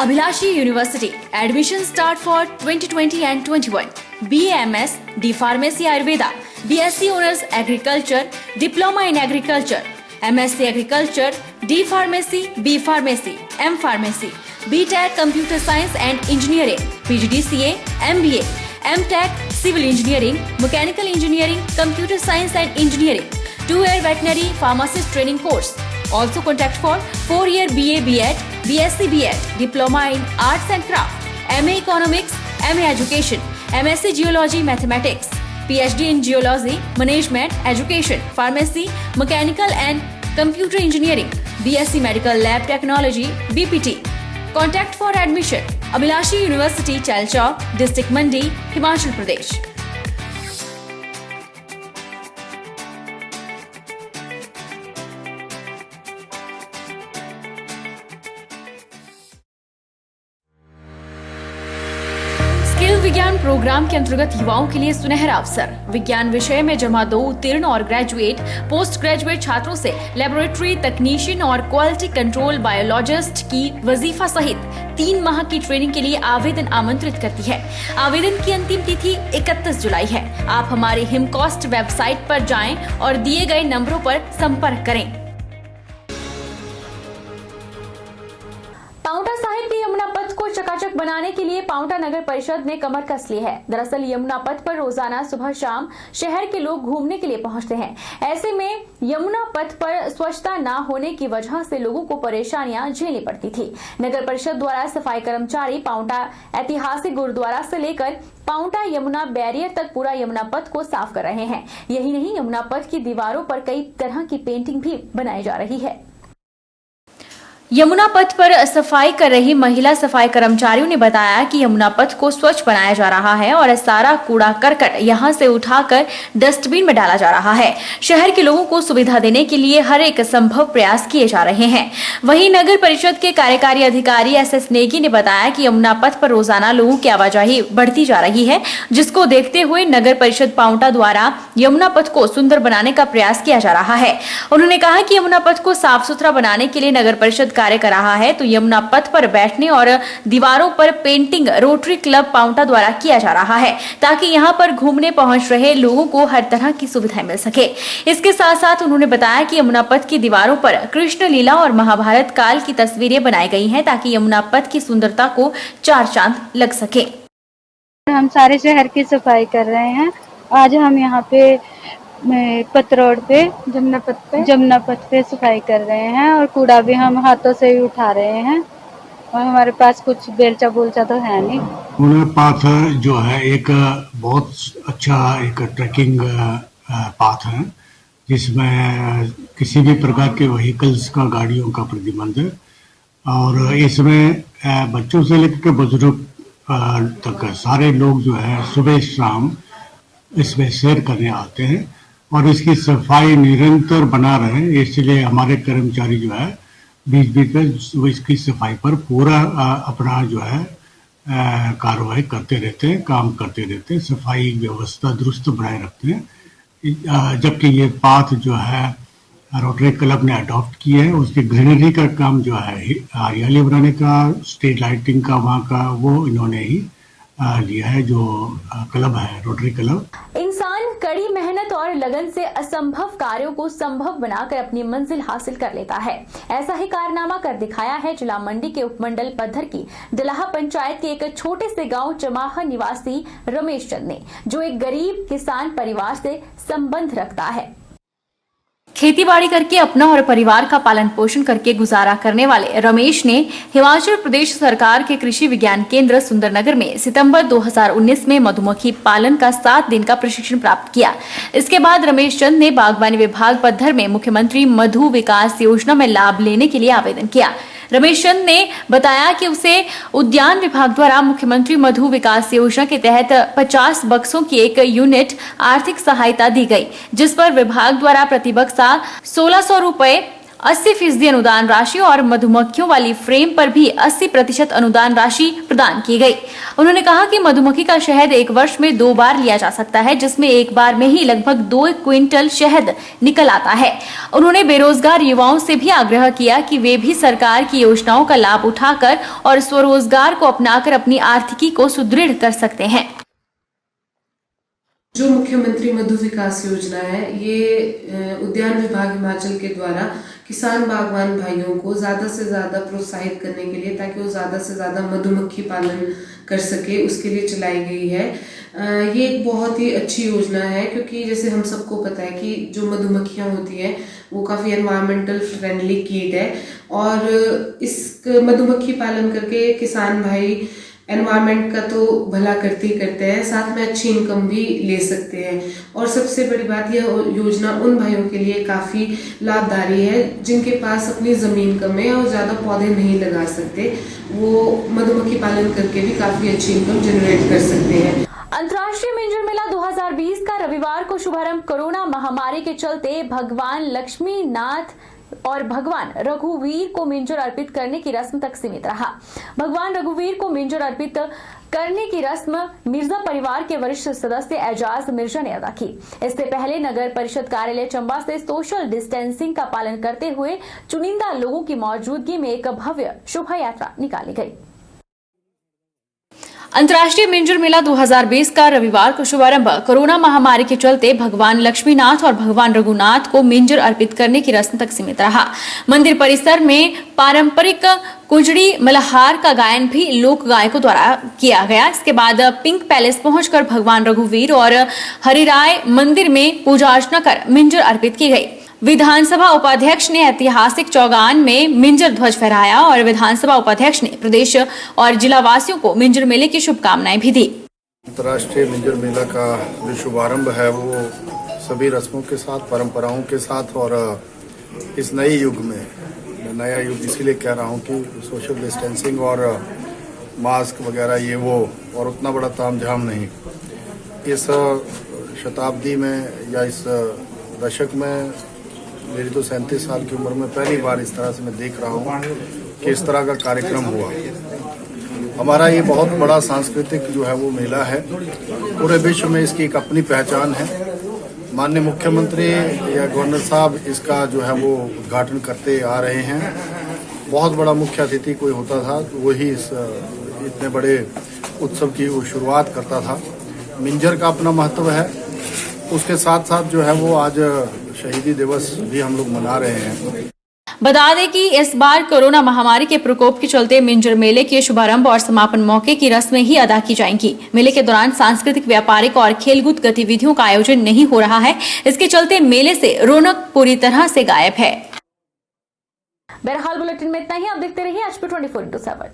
Abhilashi University. Admission start for 2020 and 21. BAMS, D Pharmacy Ayurveda, BSc Honors Agriculture, Diploma in Agriculture, MSc Agriculture, D Pharmacy, B Pharmacy, M Pharmacy, BTech Computer Science and Engineering, PGDCA, MBA, MTech Civil Engineering, Mechanical Engineering, Computer Science and Engineering, 2-year Veterinary Pharmacist Training Course. Also contact for 4-year BA BEd, BSc BEd, Diploma in Arts and Craft, MA Economics, MA Education, MSc Geology Mathematics, PhD in Geology, Management, Education, Pharmacy, Mechanical and Computer Engineering, BSc Medical Lab Technology, BPT. Contact for admission. Abhilashi University, Chalchawk, District Mandi, Himachal Pradesh. Skill विज्ञान programme के अंतर्गत युवाओं के लिए सुनहरा अवसर। विज्ञान विषय में जमा 2 उत्तीर्ण और ग्रेजुएट, पोस्ट ग्रेजुएट छात्रों से लेबोरेटरी तकनीशियन और क्वालिटी कंट्रोल बायोलॉजिस्ट की वजीफा सहित 3 माह की ट्रेनिंग के लिए आवेदन आमंत्रित करती है। आवेदन की अंतिम तिथि 31 जुलाई है। आप हमारे हिमकॉस्ट वेबसाइट पर जाएं और दिए गए नंबरों पर संपर्क करें। पांवटा साहिब के यमुना पथ को चकाचक बनाने के लिए पांवटा नगर परिषद ने कमर कस ली है। दरअसल यमुना पथ पर रोजाना सुबह शाम शहर के लोग घूमने के लिए पहुंचते हैं। ऐसे में यमुना पथ पर स्वच्छता न होने की वजह से लोगों को परेशानियां झेलनी पड़ती थी। नगर परिषद द्वारा सफाई कर्मचारी पांवटा ऐतिहासिक गुरुद्वारा से लेकर पांवटा यमुना बैरियर तक पूरा यमुना पथ को साफ कर रहे हैं। यही नहीं, यमुना पथ की दीवारों पर कई तरह की पेंटिंग भी बनाई जा रही है। यमुना पथ पर सफाई कर रही महिला सफाई कर्मचारियों ने बताया कि यमुना पथ को स्वच्छ बनाया जा रहा है और सारा कूड़ा करकट यहां से उठाकर डस्टबिन में डाला जा रहा है। शहर के लोगों को सुविधा देने के लिए हर एक संभव प्रयास किए जा रहे हैं। वहीं नगर परिषद के कार्यकारी अधिकारी SS नेगी ने बताया कि यमुना पथ पर रोजाना लोगों की आवाजाही बढ़ती जा रही है, जिसको देखते हुए नगर परिषद पांवटा द्वारा यमुना पथ को सुंदर बनाने का प्रयास किया जा रहा है। उन्होंने कहा कि यमुना पथ को साफ सुथरा बनाने के लिए नगर परिषद कार्य कर रहा है, तो यमुना पथ पर बैठने और दीवारों पर पेंटिंग रोटरी क्लब पांवटा द्वारा किया जा रहा है, ताकि यहां पर घूमने पहुंच रहे लोगों को हर तरह की सुविधाएं मिल सके। इसके साथ साथ उन्होंने बताया कि यमुना पथ की दीवारों पर कृष्ण लीला और महाभारत काल की तस्वीरें बनाई गई हैं, ताकि यमुना पथ की सुंदरता को 4 चांद लग सके। हम सारे शहर की सफाई कर रहे हैं। आज हम यहाँ पे पथ रोड पे जमुना पथ पे सफाई कर रहे हैं और कूड़ा भी हम हाथों से ही उठा रहे हैं और हमारे पास कुछ बेलचा बोलचा तो है नहीं। यमुना पाथ जो है एक बहुत अच्छा एक ट्रैकिंग पाथ है, जिसमें किसी भी प्रकार के व्हीकल्स का, गाड़ियों का प्रतिबंध है और इसमें बच्चों से लेकर बुजुर्ग तक सारे लोग जो है सुबह शाम इसमें सैर करने आते हैं और इसकी सफाई निरंतर बना रहे, इसलिए हमारे कर्मचारी जो है बीच बीच में इसकी सफाई पर पूरा अपना जो है कार्रवाई करते रहते हैं, काम करते रहते हैं, सफाई व्यवस्था दुरुस्त बनाए रखते हैं। जबकि ये पाथ जो है रोटरी क्लब ने अडॉप्ट किया है, उसकी ग्रीनरी का काम जो है हरियाली बनाने का, स्ट्रीट लाइटिंग का वहाँ का, वो इन्होंने ही लिया है, जो क्लब है रोटरी क्लब। इंसान कड़ी मेहनत और लगन से असंभव कार्यों को संभव बनाकर अपनी मंजिल हासिल कर लेता है। ऐसा ही कारनामा कर दिखाया है जिला मंडी के उपमंडल पद्धर की डलाहा पंचायत के एक छोटे से गांव चमाहा निवासी रमेश चंद ने, जो एक गरीब किसान परिवार से संबंध रखता है। खेतीबाड़ी करके अपना और परिवार का पालन पोषण करके गुजारा करने वाले रमेश ने हिमाचल प्रदेश सरकार के कृषि विज्ञान केंद्र सुंदरनगर में सितंबर 2019 में मधुमक्खी पालन का 7 दिन का प्रशिक्षण प्राप्त किया। इसके बाद रमेश चंद ने बागवानी विभाग पद्धर में मुख्यमंत्री मधु विकास योजना में लाभ लेने के लिए आवेदन किया। रमेश चंद ने बताया कि उसे उद्यान विभाग द्वारा मुख्यमंत्री मधु विकास योजना के तहत 50 बक्सों की एक यूनिट आर्थिक सहायता दी गई, जिस पर विभाग द्वारा प्रति बक्सा 1600 रुपए 80% अनुदान राशि और मधुमक्खियों वाली फ्रेम पर भी 80% अनुदान राशि प्रदान की गई। उन्होंने कहा कि मधुमक्खी का शहद 1 वर्ष में 2 बार लिया जा सकता है, जिसमें एक बार में ही लगभग 2 क्विंटल शहद निकल आता है। उन्होंने बेरोजगार युवाओं से भी आग्रह किया कि वे भी सरकार की योजनाओं का लाभ उठाकर और स्वरोजगार को अपनाकर अपनी आर्थिकी को सुदृढ़ कर सकते हैं। जो मुख्यमंत्री मधु विकास योजना है, ये उद्यान विभाग हिमाचल के द्वारा किसान बागवान भाइयों को ज़्यादा से ज़्यादा प्रोत्साहित करने के लिए, ताकि वो ज़्यादा से ज़्यादा मधुमक्खी पालन कर सके, उसके लिए चलाई गई है। ये एक बहुत ही अच्छी योजना है, क्योंकि जैसे हम सबको पता है कि जो मधुमक्खियाँ होती हैं वो काफ़ी एनवायरमेंटल फ्रेंडली कीट है, और इस मधुमक्खी पालन करके किसान भाई एनवायरनमेंट का तो भला करते ही करते हैं, साथ में अच्छी इनकम भी ले सकते हैं। और सबसे बड़ी बात, यह योजना उन भाइयों के लिए काफ़ी लाभदायी है जिनके पास अपनी ज़मीन कम है और ज़्यादा पौधे नहीं लगा सकते। वो मधुमक्खी पालन करके भी काफ़ी अच्छी इनकम जनरेट कर सकते हैं। अंतर्राष्ट्रीय मिंजर मेला 2020 का रविवार को शुभारंभ कोरोना महामारी के चलते भगवान लक्ष्मी नाथ और भगवान रघुवीर को मिंजर अर्पित करने की रस्म तक सीमित रहा। भगवान रघुवीर को मिंजर अर्पित करने की रस्म मिर्जा परिवार के वरिष्ठ सदस्य एजाज मिर्जा ने अदा की। इससे पहले नगर परिषद कार्यालय चंबा से सोशल डिस्टेंसिंग का पालन करते हुए चुनिंदा लोगों की मौजूदगी में एक भव्य शोभा यात्रा निकाली गई। अंतर्राष्ट्रीय मिंजर मेला 2020 का रविवार को शुभारंभ कोरोना महामारी के चलते भगवान लक्ष्मीनाथ और भगवान रघुनाथ को मिंजर अर्पित करने की रस्म तक सीमित रहा। मंदिर परिसर में पारंपरिक कुजड़ी मल्हार का गायन भी लोक गायकों द्वारा किया गया। इसके बाद पिंक पैलेस पहुंचकर भगवान रघुवीर और हरिराय मंदिर में पूजा अर्चना कर मिंजर अर्पित की गई। विधानसभा उपाध्यक्ष ने ऐतिहासिक चौगान में मिंजर ध्वज फहराया और विधानसभा उपाध्यक्ष ने प्रदेश और जिला वासियों को मिंजर मेले की शुभकामनाएं भी दी। अंतर्राष्ट्रीय मिंजर मेला का जो शुभारंभ है वो सभी रस्मों के साथ, परंपराओं के साथ, और इस नए युग में, नया युग इसीलिए कह रहा हूँ कि सोशल डिस्टेंसिंग और मास्क वगैरह ये वो, और उतना बड़ा तामझाम नहीं। इस शताब्दी में या इस दशक में, मेरी तो 37 साल की उम्र में पहली बार इस तरह से मैं देख रहा हूँ कि इस तरह का कार्यक्रम हुआ। हमारा ये बहुत बड़ा सांस्कृतिक जो है वो मेला है, पूरे विश्व में इसकी एक अपनी पहचान है। माननीय मुख्यमंत्री या गवर्नर साहब इसका जो है वो उद्घाटन करते आ रहे हैं। बहुत बड़ा मुख्य अतिथि कोई होता था तो वही इस इतने बड़े उत्सव की वो शुरुआत करता था। मिंजर का अपना महत्व है, उसके साथ साथ जो है वो आज शहीदी दिवस भी हम लोग मना रहे हैं। बता दें कि इस बार कोरोना महामारी के प्रकोप के चलते मिंजर मेले के शुभारंभ और समापन मौके की रस्में ही अदा की जाएंगी। मेले के दौरान सांस्कृतिक, व्यापारिक और खेलकूद गतिविधियों का आयोजन नहीं हो रहा है। इसके चलते मेले से रौनक पूरी तरह से गायब है। बहरहाल बुलेटिन में इतना ही। आप देखते रहिए HP 24/7।